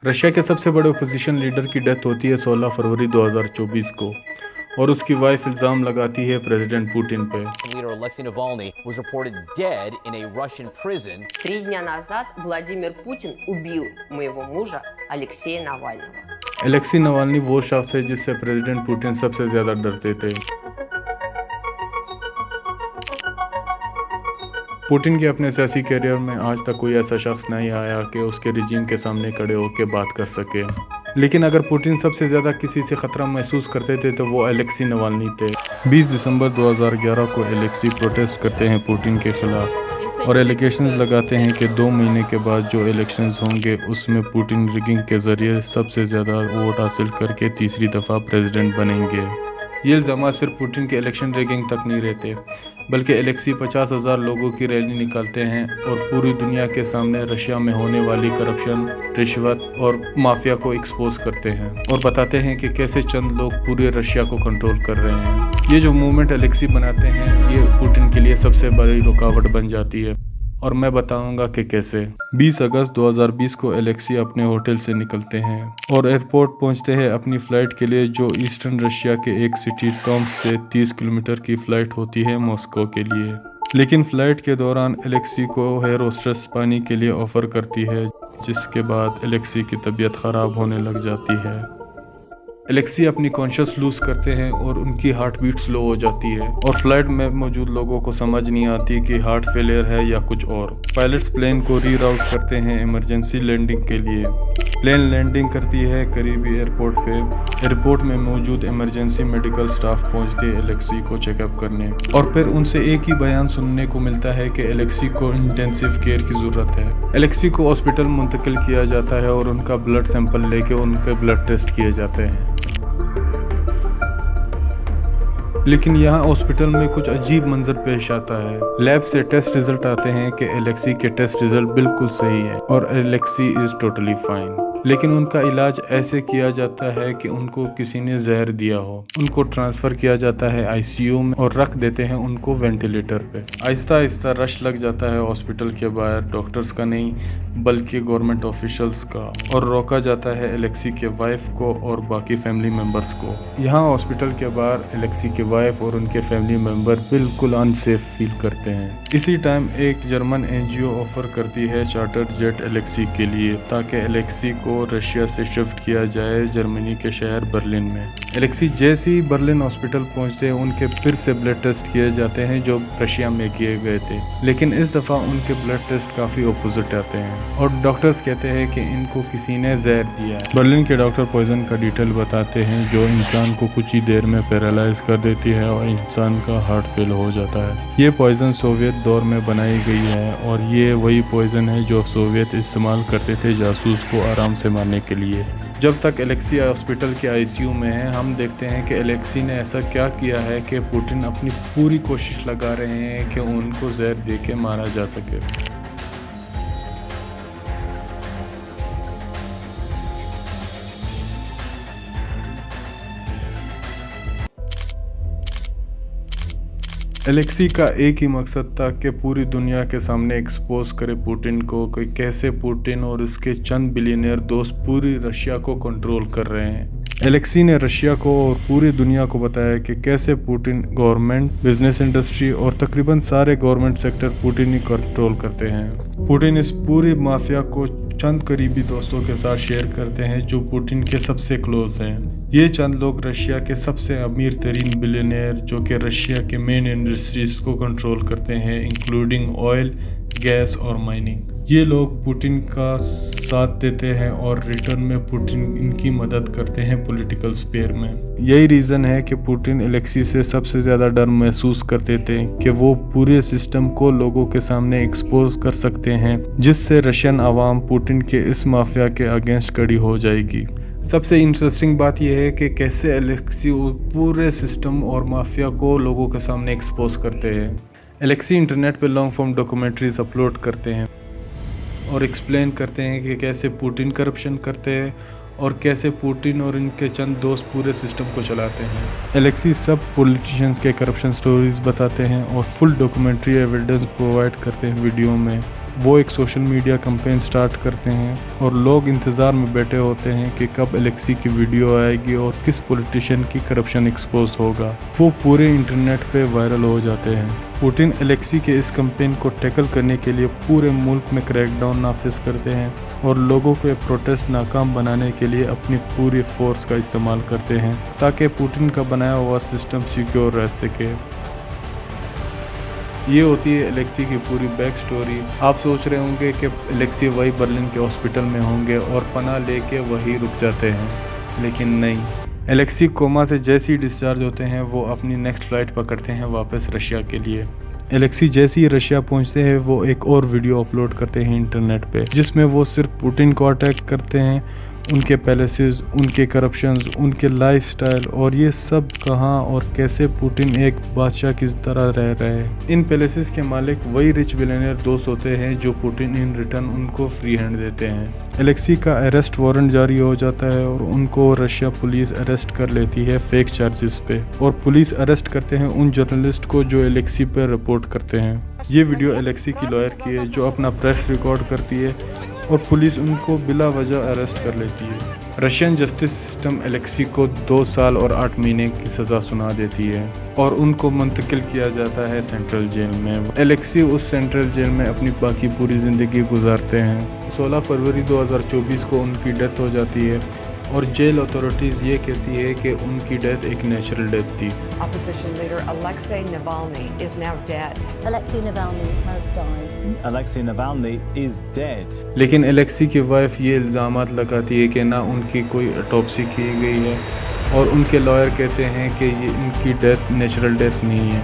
Russia के सबसे बड़े अपोजिशन लीडर की डेथ होती है 16 फरवरी 2024 को और उसकी वाइफ इल्ज़ाम लगाती है प्रेसिडेंट पुतिन पे। Leader Alexei Navalny was reported dead in a Russian prison. 3 дня назад Владимир Путин убил моего мужа Алексея Навального. Alexei Navalny वो शख्स है जिससे प्रेसिडेंट पुतिन सबसे ज़्यादा डरते थे। पुतिन के अपने सियासी करियर में आज तक कोई ऐसा शख्स नहीं आया कि उसके रिजीम के सामने खड़े होकर बात कर सके, लेकिन अगर पुतिन सबसे ज़्यादा किसी से ख़तरा महसूस करते थे तो वो अलेक्सी नवाल्नी थे। 20 दिसंबर 2011 को अलेक्सी प्रोटेस्ट करते हैं पुतिन के ख़िलाफ़ और एलिगेशंस लगाते हैं कि 2 महीने के बाद जो इलेक्शंस होंगे उसमें पुतिन रिगिंग के ज़रिए सबसे ज़्यादा वोट हासिल करके तीसरी दफ़ा प्रेसिडेंट बनेंगे। ये इल्ज़ाम सिर्फ पुतिन के इलेक्शन रिगिंग तक नहीं रहते, बल्कि एलेक्सी 50,000 लोगों की रैली निकालते हैं और पूरी दुनिया के सामने रशिया में होने वाली करप्शन, रिश्वत और माफिया को एक्सपोज करते हैं और बताते हैं कि कैसे चंद लोग पूरे रशिया को कंट्रोल कर रहे हैं। ये जो मूवमेंट एलेक्सी बनाते हैं ये पुतिन के लिए सबसे बड़ी रुकावट बन जाती है और मैं बताऊंगा कि कैसे। 20 अगस्त 2020 को एलेक्सी अपने होटल से निकलते हैं और एयरपोर्ट पहुंचते हैं अपनी फ़्लाइट के लिए, जो ईस्टर्न रशिया के एक सिटी टॉम्स्क से 30 किलोमीटर की फ़्लाइट होती है मॉस्को के लिए। लेकिन फ़्लाइट के दौरान एलेक्सी को एयर होस्टेस पानी के लिए ऑफ़र करती है, जिसके बाद एलेक्सी की तबीयत ख़राब होने लग जाती है। एलेक्सी अपनी कॉन्शियस लूज़ करते हैं और उनकी हार्ट बीट स्लो हो जाती है और फ्लाइट में मौजूद लोगों को समझ नहीं आती कि हार्ट फेलियर है या कुछ और। पायलट्स प्लेन को रीराउट करते हैं इमरजेंसी लैंडिंग के लिए। प्लेन लैंडिंग करती है करीबी एयरपोर्ट पे। एयरपोर्ट में मौजूद इमरजेंसी मेडिकल स्टाफ पहुंचते एलेक्सी को चेकअप करने और फिर उनसे एक ही बयान सुनने को मिलता है कि एलेक्सी को इंटेंसिव केयर की ज़रूरत है। एलेक्सी को हॉस्पिटल मुंतकिल किया जाता है और उनका ब्लड सैंपल लेके उनके ब्लड टेस्ट किए जाते हैं। लेकिन यहाँ हॉस्पिटल में कुछ अजीब मंजर पेश आता है। लैब से टेस्ट रिजल्ट आते हैं कि एलेक्सी के टेस्ट रिजल्ट बिल्कुल सही है और एलेक्सी इज़ टोटली फाइन, लेकिन उनका इलाज ऐसे किया जाता है कि उनको किसी ने जहर दिया हो। उनको ट्रांसफ़र किया जाता है आईसीयू में और रख देते हैं उनको वेंटिलेटर पे। आहिस्ता आहिस्ता रश लग जाता है हॉस्पिटल के बाहर, डॉक्टर्स का नहीं बल्कि गवर्नमेंट ऑफिशियल्स का, और रोका जाता है एलेक्सी के वाइफ को और बाकी फैमिली मेम्बर्स को। यहाँ हॉस्पिटल के बाहर एलेक्सी के वाइफ और उनके फैमिली मेम्बर बिल्कुल अनसेफ फील करते हैं। इसी टाइम एक जर्मन एनजीओ ऑफर करती है चार्टर जेट एलेक्सी के लिए, ताकि एलेक्सी को रशिया से शिफ्ट किया जाए जर्मनी के शहर बर्लिन में। एलेक्सी जैसे ही बर्लिन हॉस्पिटल पहुंचते हैं उनके फिर से ब्लड टेस्ट किए जाते हैं जो रशिया में किए गए थे, लेकिन इस दफ़ा उनके ब्लड टेस्ट काफ़ी ऑपोजिट आते हैं और डॉक्टर्स कहते हैं कि इनको किसी ने जहर दिया है। बर्लिन के डॉक्टर पॉइजन का डिटेल बताते हैं जो इंसान को कुछ ही देर में पैरालाइज कर देती है और इंसान का हार्ट फेल हो जाता है। ये पॉइजन सोवियत दौर में बनाई गई है और ये वही पॉइजन है जो सोवियत इस्तेमाल करते थे जासूस को आराम से मारने के लिए। जब तक एलेक्सी हॉस्पिटल के आईसीयू में है, हम देखते हैं कि एलेक्सी ने ऐसा क्या किया है कि पुतिन अपनी पूरी कोशिश लगा रहे हैं कि उनको जहर दे के मारा जा सके। एलेक्सी का एक ही मकसद था कि पूरी दुनिया के सामने एक्सपोज करे पुतिन को कि कैसे पुतिन और उसके चंद बिलियनियर दोस्त पूरी रशिया को कंट्रोल कर रहे हैं। एलेक्सी ने रशिया को और पूरी दुनिया को बताया कि कैसे पुतिन गवर्नमेंट, बिजनेस इंडस्ट्री और तकरीबन सारे गवर्नमेंट सेक्टर पुतिन ही कंट्रोल करते हैं। पुतिन इस पूरी माफिया को चंद करीबी दोस्तों के साथ शेयर करते हैं जो पुतिन के सबसे क्लोज हैं। ये चंद लोग रशिया के सबसे अमीर तरीन बिलियनियर जो कि रशिया के मेन इंडस्ट्रीज को कंट्रोल करते हैं, इंक्लूडिंग ऑयल, गैस और माइनिंग। ये लोग पुतिन का साथ देते हैं और रिटर्न में पुतिन इनकी मदद करते हैं पॉलिटिकल स्फीयर में। यही रीज़न है कि पुतिन एलेक्सी से सबसे ज़्यादा डर महसूस करते थे कि वो पूरे सिस्टम को लोगों के सामने एक्सपोज कर सकते हैं, जिससे रशियन आवाम पुतिन के इस माफिया के अगेंस्ट खड़ी हो जाएगी। सबसे इंटरेस्टिंग बात यह है कि कैसे एलेक्सी पूरे सिस्टम और माफिया को लोगों के सामने एक्सपोज करते हैं। एलेक्सी इंटरनेट पे लॉन्ग फॉर्म डॉक्यूमेंट्रीज अपलोड करते हैं और एक्सप्लेन करते हैं कि कैसे पुतिन करप्शन करते हैं और कैसे पुतिन और इनके चंद दोस्त पूरे सिस्टम को चलाते हैं। एलेक्सी सब पॉलिटिशियंस के करप्शन स्टोरीज बताते हैं और फुल डॉक्यूमेंट्री एविडेंस प्रोवाइड करते हैं वीडियो में। वो एक सोशल मीडिया कैंपेन स्टार्ट करते हैं और लोग इंतज़ार में बैठे होते हैं कि कब एलेक्सी की वीडियो आएगी और किस पॉलिटिशियन की करप्शन एक्सपोज होगा। वो पूरे इंटरनेट पे वायरल हो जाते हैं। पुतिन एलेक्सी के इस कैंपेन को टैकल करने के लिए पूरे मुल्क में क्रैकडाउन नाफिज करते हैं और लोगों के प्रोटेस्ट नाकाम बनाने के लिए अपनी पूरी फोर्स का इस्तेमाल करते हैं ताकि पुतिन का बनाया हुआ सिस्टम सिक्योर रह सके। ये होती है एलेक्सी की पूरी बैक स्टोरी। आप सोच रहे होंगे कि एलेक्सी वही बर्लिन के हॉस्पिटल में होंगे और पनाह लेके वही रुक जाते हैं, लेकिन नहीं। एलेक्सी कोमा से जैसे ही डिस्चार्ज होते हैं वो अपनी नेक्स्ट फ्लाइट पकड़ते हैं वापस रशिया के लिए। एलेक्सी जैसे ही रशिया पहुंचते हैं वो एक और वीडियो अपलोड करते हैं इंटरनेट पे, जिसमें वो सिर्फ पुतिन को अटैक करते हैं, उनके पैलेसेस, उनके करप्शंस, उनके लाइफस्टाइल और ये सब कहाँ और कैसे पुतिन एक बादशाह की तरह रह रहे हैं। इन पैलेसेस के मालिक वही रिच बिलियनियर दोस्त होते हैं जो पुतिन इन रिटर्न उनको फ्री हैंड देते हैं। एलेक्सी का अरेस्ट वारंट जारी हो जाता है और उनको रशिया पुलिस अरेस्ट कर लेती है फेक चार्जेस पे, और पुलिस अरेस्ट करते हैं उन जर्नलिस्ट को जो एलेक्सी पर रिपोर्ट करते हैं। ये वीडियो एलेक्सी की लॉयर की है जो अपना प्रेस रिकॉर्ड करती है और पुलिस उनको बिला वजह अरेस्ट कर लेती है। रशियन जस्टिस सिस्टम एलेक्सी को 2 साल और 8 महीने की सज़ा सुना देती है और उनको मुंतकिल किया जाता है सेंट्रल जेल में। एलेक्सी उस सेंट्रल जेल में अपनी बाकी पूरी ज़िंदगी गुजारते हैं। 16 फरवरी 2024 को उनकी डेथ हो जाती है और जेल अथॉरिटीज़ ये कहती है कि उनकी डेथ एक नेचुरल डेथ थी। Opposition leader Alexei Navalny is now dead. Alexei Navalny has died. Alexei Navalny is dead. लेकिन एलेक्सी की वाइफ ये इल्ज़ामात लगाती है कि ना उनकी कोई ऑटोप्सी की गई है और उनके लॉयर कहते हैं कि ये इनकी डेथ नेचुरल डेथ नहीं है।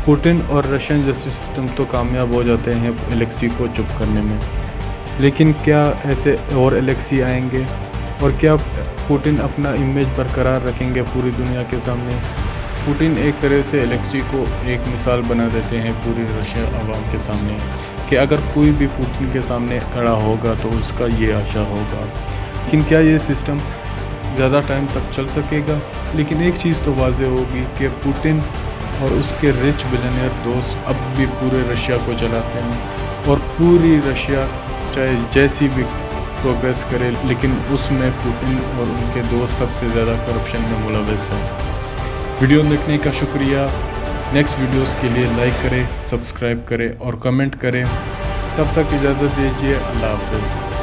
पुतिन और रशियन जस्टिस सिस्टम तो कामयाब हो जाते हैं एलेक्सी को चुप करने में, लेकिन क्या ऐसे और एलेक्सी आएंगे और क्या पुतिन अपना इमेज बरकरार रखेंगे पूरी दुनिया के सामने? पुतिन एक तरह से एलेक्सी को एक मिसाल बना देते हैं पूरी रशिया आवाम के सामने कि अगर कोई भी पुतिन के सामने खड़ा होगा तो उसका ये आशा होगा। लेकिन क्या ये सिस्टम ज़्यादा टाइम तक चल सकेगा? लेकिन एक चीज़ तो वाज़ेह होगी कि पुतिन और उसके रिच बिलियनियर दोस्त अब भी पूरे रशिया को चलाते हैं और पूरी रशिया चाहे जैसी भी प्रोग्रेस करे, लेकिन उसमें पुतिन और उनके दोस्त सबसे ज़्यादा करप्शन में मुलव्वस हैं। वीडियो देखने का शुक्रिया। नेक्स्ट वीडियोस के लिए लाइक करें, सब्सक्राइब करें और कमेंट करें। तब तक इजाज़त दीजिए। अल्लाह हाफ़िज़।